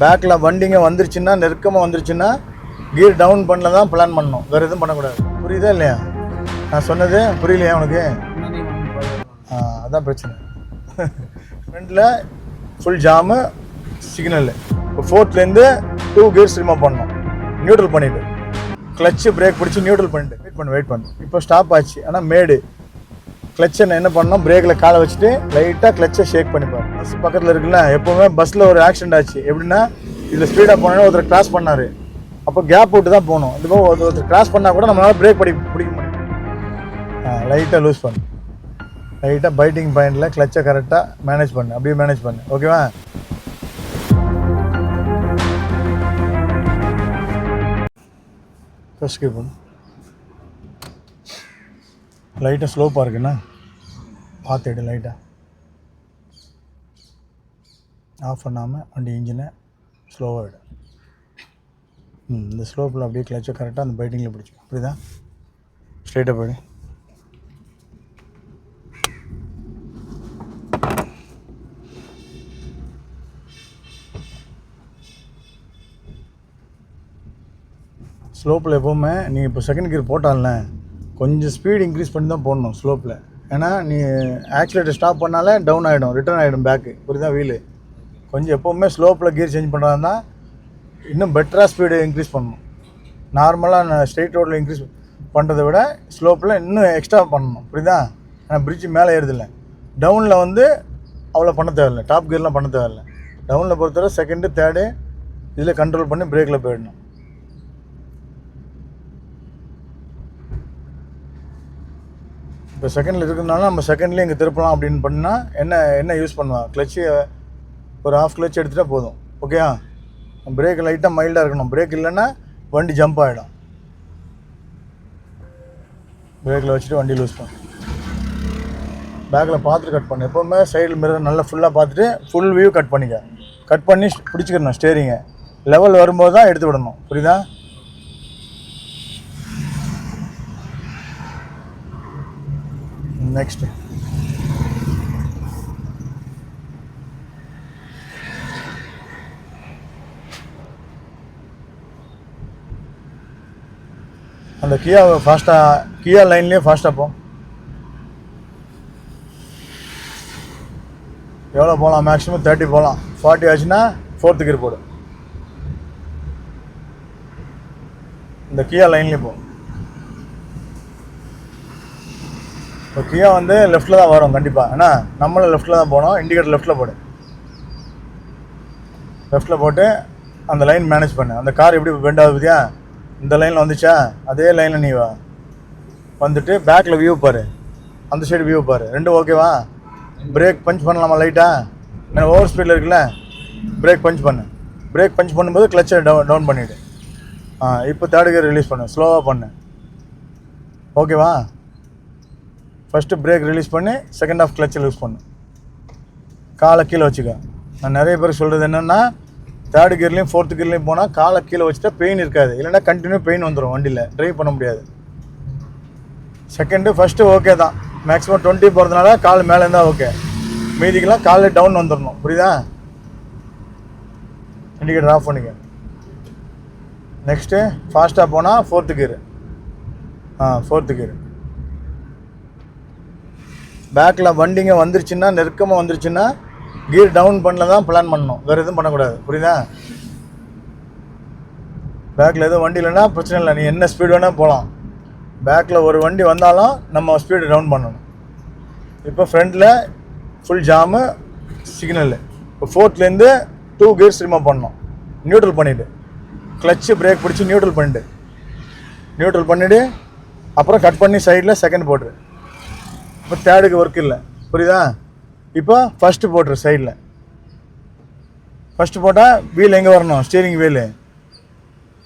பேக்கில் வண்டிங்க வந்துருச்சுன்னா நெருக்கமாக வந்துருச்சுன்னா கியர் டவுன் பண்ணல தான் பிளான் பண்ணணும், வேறு எதுவும் பண்ணக்கூடாது. புரியுதா இல்லையா? நான் சொன்னது புரியலையா உனக்கு? அதான் பிரச்சனை. ஃப்ரண்ட்டில் ஃபுல் ஜாமு, சிக்னலு. இப்போ ஃபோர்த்லேருந்து 2 கியர்ஸ் ரிமூவ் பண்ணணும். நியூட்ரல் பண்ணிவிட்டு கிளச்சு பிரேக் பிடிச்சி நியூட்ரல் பண்ணிவிட்டு வெயிட் பண்ணு. இப்போ ஸ்டாப் ஆச்சு, ஆனால் மேடு கிளச்சை என்ன பண்ணோம், பிரேக்கில் காலை வச்சுட்டு லைட்டாக கிளச்சை ஷேக் பண்ணிப்பார். பஸ் பக்கத்தில் இருக்குல்ல, எப்போவுமே பஸ்ஸில் ஒரு ஆக்சிடென்ட் ஆச்சு. எப்படின்னா இதில் ஸ்பீடாக போனோன்னா ஒருத்தர் கிராஸ் பண்ணார், அப்போ கேப் விட்டு தான் போகணும். இதுபோல் ஒருத்தர் கிராஸ் பண்ணால் கூட நம்மளால் பிரேக் பிடிக்க முடியும். லைட்டாக லூஸ் பண்ணு, லைட்டாக பைட்டிங் பாயிண்டில் கிளச்சை கரெக்டாக மேனேஜ் பண்ணு, அப்படியே மேனேஜ் பண்ணு. ஓகேவா? ஃபஸ்ட் கீப் பண்ணு. லைட்டாக ஸ்லோப்பாக இருக்குண்ணா, பார்த்துட்டு லைட்டாக ஆஃப் பண்ணாமல் வண்டி இன்ஜினை ஸ்லோவாக விடு. இந்த ஸ்லோப்பில் அப்படியே கிளச்சை கரெக்டாக அந்த பைட்டிங்கில் பிடிச்சி, அப்படிதான் ஸ்ட்ரெயிட்டாக போய்டு. ஸ்லோப்பில் எப்போவுமே நீ இப்போ செகண்ட் கியர் போட்டால கொஞ்சம் ஸ்பீடு இன்க்ரீஸ் பண்ணி தான் போடணும் ஸ்லோப்பில். ஏன்னா நீ ஆக்சிலேட்டர் ஸ்டாப் பண்ணாலே டவுன் ஆகிடும், ரிட்டர்ன் ஆகிடும் பேக்கு. புரியுதா? வீலு கொஞ்சம் எப்போவுமே ஸ்லோப்பில் கியர் சேஞ்ச் பண்ணுறாருன்னா இன்னும் பெட்டராக ஸ்பீடு இன்க்ரீஸ் பண்ணணும். நார்மலாக நான் ஸ்ட்ரெயிட் ரோட்டில் இன்க்ரீஸ் பண்ணுறதை விட ஸ்லோப்பில் இன்னும் எக்ஸ்ட்ரா பண்ணணும். புரியுதா? ஆனால் பிரிட்ஜு மேலே ஏறுதில்லை. டவுனில் வந்து அவ்வளோ பண்ண தேவையில்லை, டாப் கியர்லாம் பண்ண தேவையில்லை. டவுனில் பொறுத்தவரை செகண்டு தேர்டு இதில் கண்ட்ரோல் பண்ணி பிரேக்கில் போயிடணும். இப்போ செகண்டில் இருக்கிறதுனால நம்ம செகண்ட்லேயே இங்கே திருப்பலாம் அப்படின்னு பண்ணால் என்ன யூஸ் பண்ணுவான், கிளச்சு ஒரு ஹாஃப் கிளச் எடுத்துகிட்டா போதும். ஓகேயா? பிரேக் லைட்டாக மைல்டாக இருக்கணும். பிரேக் இல்லைன்னா வண்டி ஜம்ப் ஆகிடும். பிரேக்கில் வச்சுட்டு வண்டி லூஸ் பண்ணு. பேக்கில் பார்த்துட்டு கட் பண்ணு. எப்போவுமே சைடில் மிரர் நல்லா ஃபுல்லாக பார்த்துட்டு ஃபுல் வியூ கட் பண்ணிக்க. கட் பண்ணி பிடிச்சிக்கணும். ஸ்டேரிங்கை லெவல் வரும்போது தான் எடுத்து விடணும். புரியுதா? நெக்ஸ்ட்டு அந்த கியா லைன்லேயே ஃபாஸ்ட்டாக போ. எவ்வளோ போகலாம்? மேக்ஸிமம் 30 போகலாம். 40 ஆச்சுன்னா 4th கியர் போடு. இந்த கியா லைன்லேயே போ. இப்போ கியா வந்து லெஃப்ட்டில் தான் வரும் கண்டிப்பாக. ஏன்னா நம்மளும் லெஃப்ட்டில் தான் போனோம். இண்டிகேட்டர் லெஃப்ட்டில் போடு. லெஃப்ட்டில் போட்டு அந்த லைன் மேனேஜ் பண்ணு. அந்த கார் எப்படி பெண்ட் ஆகுது பார்த்தியா? இந்த லைனில் வந்துச்சா, அதே லைனில் நீ வா. வந்துட்டு பேக்கில் வியூ பாரு, அந்த சைடு வியூ பாரு. ரெண்டும் ஓகேவா? பிரேக் பஞ்ச் பண்ணலாமா லைட்டாக? ஏன்னா ஓவர் ஸ்பீடில் இருக்குல்ல, பிரேக் பஞ்ச் பண்ணு. பிரேக் பஞ்ச் பண்ணும்போது கிளச்சை டவுன் பண்ணிவிடு. இப்போ தேர்ட் கியர் ரிலீஸ் பண்ணு, ஸ்லோவாக பண்ணு. ஓகேவா? ஃபஸ்ட்டு பிரேக் ரிலீஸ் பண்ணி செகண்ட் ஆஃப் கிளச்சை லூஸ் பண்ணு. காலை கீழே வச்சுக்க. நான் நிறைய பேர் சொல்கிறது என்னென்னா, தேர்ட் கியர்லேயும் 4th கியர்லேயும் போனால் காலை கீழே வச்சுட்டா பெயின் இருக்காது, இல்லைன்னா கண்டினியூ பெயின் வந்துடும், வண்டியில் ட்ரைவ் பண்ண முடியாது. செகண்டு ஃபஸ்ட்டு ஓகே தான். மேக்ஸிமம் 20 போகிறதுனால கால் மேலே இருந்தால் ஓகே, மீதிக்கெல்லாம் காலில் டவுன் வந்துடணும். புரியுதா? இண்டிகேட்டர் ஆஃப் பண்ணிக்க. நெக்ஸ்ட்டு ஃபாஸ்ட்டாக போனால் 4th கியர். 4th gear. பேக்கில் வண்டிங்க வந்துருச்சுன்னா நெருக்கமாக வந்துருச்சுன்னா கியர் டவுன் பண்ணல தான் பிளான் பண்ணணும், வேறு எதுவும் பண்ணக்கூடாது. புரியுதா? பேக்கில் எதுவும் வண்டி இல்லைன்னா பிரச்சனை இல்லை, நீ என்ன ஸ்பீடு வேணால் போகலாம். பேக்கில் ஒரு வண்டி வந்தாலும் நம்ம ஸ்பீடு டவுன் பண்ணணும். இப்போ ஃப்ரண்ட்டில் ஃபுல் ஜாமு, சிக்னலு. இப்போ 4thலேருந்து 2 கியர்ஸ் ரிமூவ் பண்ணணும். நியூட்ரல் பண்ணிவிட்டு கிளச்சு பிரேக் பிடிச்சி நியூட்ரல் பண்ணிவிட்டு அப்புறம் கட் பண்ணி சைடில் செகண்ட் போட்டுரு. இப்போ தேர்டுக்கு ஒர்க் இல்லை. புரியுதா? இப்போ ஃபஸ்ட்டு போட்டுரு. சைடில் ஃபஸ்ட்டு போட்டால் வீல் எங்கே வரணும்? Steering wheel.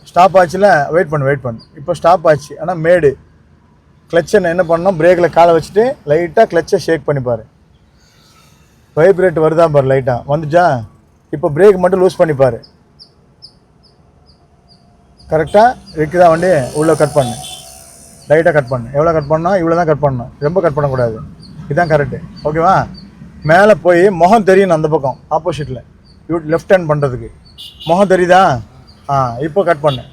ஸ்டாப் ஆச்சுல, வெயிட் பண்ணு. இப்போ ஸ்டாப் ஆச்சு, ஆனால் மேடு கிளச்சை என்ன பண்ணணும், பிரேக்கில் காலை வச்சுட்டு லைட்டாக கிளச்சை ஷேக் பண்ணிப்பார். வைப்ரேட் வருதா பாரு, லைட்டாக வந்துச்சா? இப்போ பிரேக் மட்டும் லூஸ் பண்ணிப்பார். கரெக்டாக இருக்குதா வண்டி? உள்ளே கட் பண்ணு, லைட்டாக கட் பண்ணு. எவ்வளோ கட் பண்ணணும்? இவ்வளோ தான் கட் பண்ணணும், ரொம்ப கட் பண்ணக்கூடாது. இதுதான் கரெக்டு. ஓகேவா? மேலே போய் முகம் தெரியணும் அந்த பக்கம் ஆப்போசிட்டில். லெஃப்ட் டேர்ன் பண்ணுறதுக்கு. முகம் தெரியுதா? இப்போ கட் பண்ணு.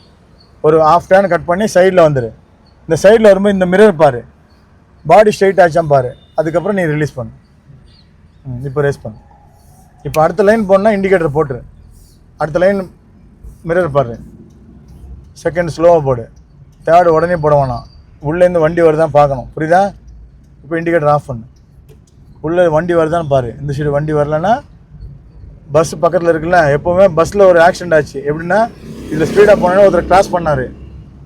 ஒரு ஹாஃப் டேர்ன் கட் பண்ணி சைடில் வந்துடு. இந்த சைடில் வரும்போது இந்த மிரர் பாரு, பாடி ஸ்ட்ரைட் ஆச்சாம் பாரு. அதுக்கப்புறம் நீ ரிலீஸ் பண்ணு. இப்போ ரேஸ் பண்ணு. இப்போ அடுத்த லைன் போனால் இண்டிகேட்டர் போட்டுரு. அடுத்த லைன் மிரர் பாரு, செகண்ட் ஸ்லோவாக போடு. தேர்டு உடனே போட வேணாம், உள்ளேருந்து வண்டி வருதான்னு பார்க்கணும். புரியுதா? இப்போ இண்டிகேட்டர் ஆஃப் பண்ணு. உள்ளே வண்டி வருதான்னு பாரு. இந்த சைடு வண்டி வரலன்னா பஸ் பக்கத்தில் இருக்குல்ல, எப்போவுமே பஸ்ஸில் ஒரு ஆக்சிடென்ட் ஆச்சு. எப்படின்னா இதில் ஸ்பீடாக போனோன்னா ஒருத்தர் கிராஸ் பண்ணார்,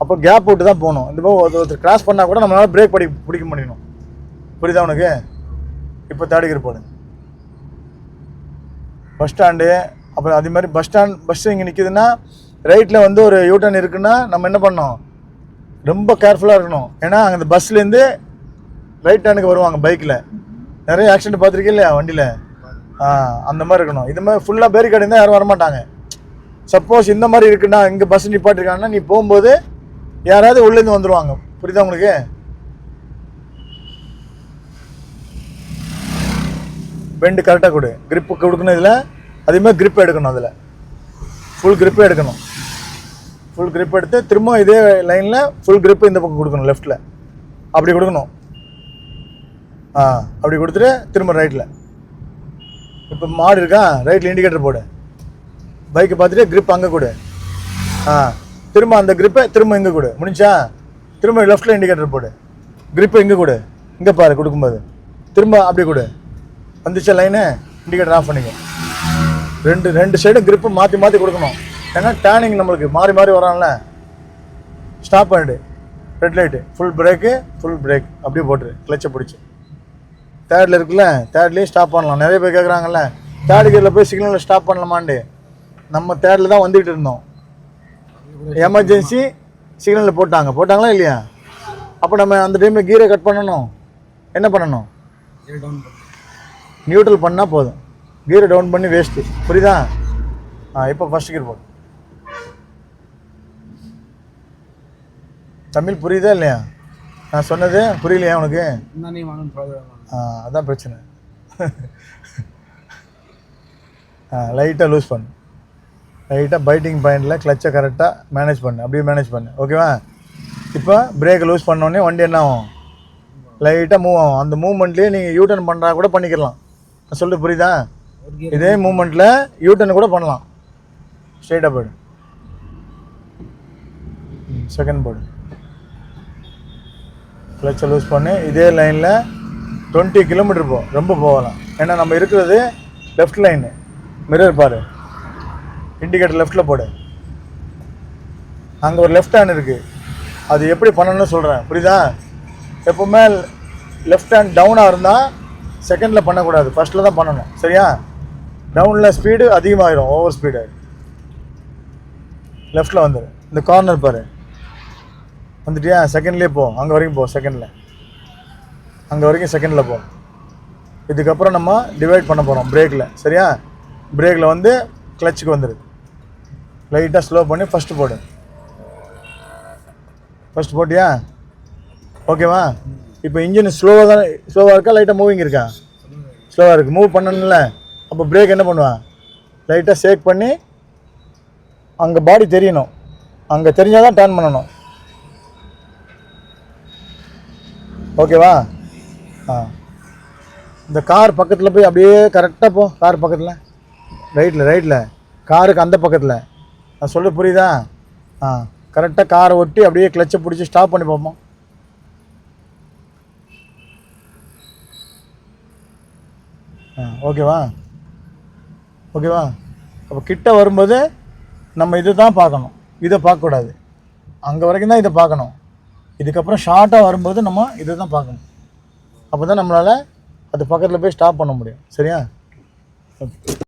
அப்போ கேப் விட்டு தான் போகணும். இந்த போது ஒருத்தர் கிராஸ் பண்ணால் கூட நம்மளால் பிரேக் பிடிக்க முடியணும். புரியுதா உனக்கு? இப்போ தேர்ட் கியர் போடு. பஸ் ஸ்டாண்டு, அப்புறம் அதே மாதிரி பஸ் இங்கே நிற்கிதுன்னா ரைட்டில் வந்து ஒரு யூட்டர்ன் இருக்குன்னா நம்ம என்ன பண்ணோம், ரொம்ப கேர்ஃபுல்லாக இருக்கணும். ஏன்னா அங்கே அந்த பஸ்லேருந்து ரைட் டேர்னுக்கு வருவாங்க பைக்கில். நிறைய ஆக்சிடென்ட் பார்த்துருக்கே இல்லையா வண்டியில்? அந்த மாதிரி இருக்கணும். இது மாதிரி ஃபுல்லாக பேரிகார்டு இருந்தால் யாரும் வரமாட்டாங்க. சப்போஸ் இந்த மாதிரி இருக்குன்னா, இங்கே பஸ் நிப்பாட்டிருக்காங்கன்னா நீ போகும்போது யாராவது உள்ளேருந்து வந்துடுவாங்க. புரியுதா உங்களுக்கு? பெண்டு கரெக்டாக கொடு. கிரிப்பு கொடுக்கணும் இதில். அதேமாதிரி கிரிப் எடுக்கணும். அதில் ஃபுல் கிரிப்பே எடுக்கணும். ஃபுல் கிரிப் எடுத்து திரும்ப இதே லைனில் ஃபுல் கிரிப்பு இந்த பக்கம் கொடுக்கணும், லெஃப்ட்டில். அப்படி கொடுக்கணும். அப்படி கொடுத்துட்டு திரும்ப ரைட்டில். இப்போ மாடு இருக்கா, ரைட்டில் இண்டிகேட்டர் போடு. பைக்கை பார்த்துட்டு கிரிப் அங்கே கொடு. திரும்ப அந்த கிரிப்பை திரும்ப இங்கே கொடு. முடிஞ்சா திரும்ப லெஃப்ட்டில் இண்டிகேட்டர் போடு. கிரிப்பை இங்கே கொடு. இங்கே பாரு கொடுக்கும்போது திரும்ப அப்படி கொடு. வந்துச்சா லைனு, இண்டிகேட்டர் ஆஃப் பண்ணிக்க. ரெண்டு சைடும் கிரிப்பு மாற்றி மாற்றி கொடுக்கணும். ஏன்னா டேர்னிங் நம்மளுக்கு மாறி மாறி வரான்ல. ஸ்டாப் பண்ணிடு. Red light, full brake, full brake அப்படியே போட்டுரு. கிளச்சை பிடிச்சி தேர்டில் இருக்குல்ல, தேர்ட்லேயே ஸ்டாப் பண்ணலாம். நிறைய பேர் கேட்குறாங்கல்ல, தேர்ட் கியரில் போய் சிக்னலில் ஸ்டாப் பண்ணலாமான்ட்டு. நம்ம தேர்டில் தான் வந்துகிட்டு இருந்தோம். எமர்ஜென்சி சிக்னலில் போட்டாங்களா இல்லையா? அப்போ நம்ம அந்த டைமில் கீரை கட் பண்ணணும். என்ன பண்ணணும்? நியூட்ரல் பண்ணால் போதும். கீரை டவுன் பண்ணி வேஸ்ட்டு. புரியுதா? இப்போ ஃபஸ்ட் கியர் போடு. தமிழ் புரியுதா இல்லையா? நான் சொன்னது புரியலையா உனக்கு? அதான் பிரச்சனை. லைட்டாக லூஸ் பண்ணு. லைட்டாக பைட்டிங் பாயிண்டில் கிளச்சை கரெக்டாக மேனேஜ் பண்ணு. அப்படியே மேனேஜ் பண்ணு. ஓகேவா? இப்போ பிரேக்கை லூஸ் பண்ணோடனே வண்டி என்ன ஆகும், லைட்டாக மூவ் ஆகும். அந்த மூவ்மெண்ட்லேயே நீங்கள் யூட்டர்ன் பண்ணுறா கூட பண்ணிக்கலாம். நான் சொல்லிட்டு புரியுதா? இதே மூவ்மெண்ட்டில் யூட்டர்ன் கூட பண்ணலாம். ஸ்ட்ரைட்டாக போய்டு. செகண்ட் போடு. கிளச்சை லூஸ் பண்ணி இதே லைனில் 20 கிலோமீட்டர் போ. ரொம்ப போகலாம். ஏன்னா நம்ம இருக்கிறது லெஃப்ட் லைனு. மிரர் பாரு, இண்டிகேட்டர் லெஃப்ட்டில் போடு. அங்கே ஒரு லெஃப்ட் ஹேண்ட் இருக்குது, அது எப்படி பண்ணணும்னு சொல்கிறேன். புரியுதா? எப்போவுமே லெஃப்ட் ஹேண்ட் டவுனாக இருந்தால் செகண்டில் பண்ணக்கூடாது, ஃபஸ்ட்டில் தான் பண்ணணும். சரியா? டவுனில் ஸ்பீடு அதிகமாகிடும், ஓவர் ஸ்பீடு. லெஃப்ட்டில் வந்துடு. இந்த கார்னர் பாரு, வந்துட்டியா? செகண்ட்லேயே போ. அங்கே வரைக்கும் போ. செகண்டில் அங்கே வரைக்கும் செகண்டில் போ. இதுக்கப்புறம் நம்ம டிவைட் பண்ண போகிறோம் பிரேக்கில். சரியா? பிரேக்கில் வந்து கிளச்சுக்கு வந்துடுது. லைட்டாக ஸ்லோ பண்ணி ஃபஸ்ட்டு போடு. ஃபஸ்ட்டு போட்டியா? ஓகேவா? இப்போ இன்ஜின் ஸ்லோவாக இருக்கா, லைட்டாக மூவிங் இருக்கா? ஸ்லோவாக இருக்குது. மூவ் பண்ணணும்ல, அப்போ பிரேக் என்ன பண்ணுவேன், லைட்டாக ஷேக் பண்ணி அங்கே பாடி தெரியணும். அங்கே தெரிஞ்சால் தான் டர்ன் பண்ணணும். ஓகேவா? இந்த கார் பக்கத்தில் போய் அப்படியே கரெக்டாக போ. கார் பக்கத்தில் ரைட்டில் காருக்கு அந்த பக்கத்தில். நான் சொல்ல புரியுதா? கரெக்டாக காரை ஒட்டி அப்படியே கிளச்சை பிடிச்சி ஸ்டாப் பண்ணி பார்ப்போம். ஓகேவா? அப்போ கிட்ட வரும்போது நம்ம இதை தான் பார்க்கணும், இதை பார்க்கக்கூடாது. அங்கே வரைக்கும் தான் இதை பார்க்கணும். இதுக்கப்புறம் ஷார்ட்டாக வரும்போது நம்ம இதை தான் பார்க்கணும். அப்போ தான் நம்மளால் அது பக்கத்தில் போய் ஸ்டாப் பண்ண முடியும். சரியா? ஓகே.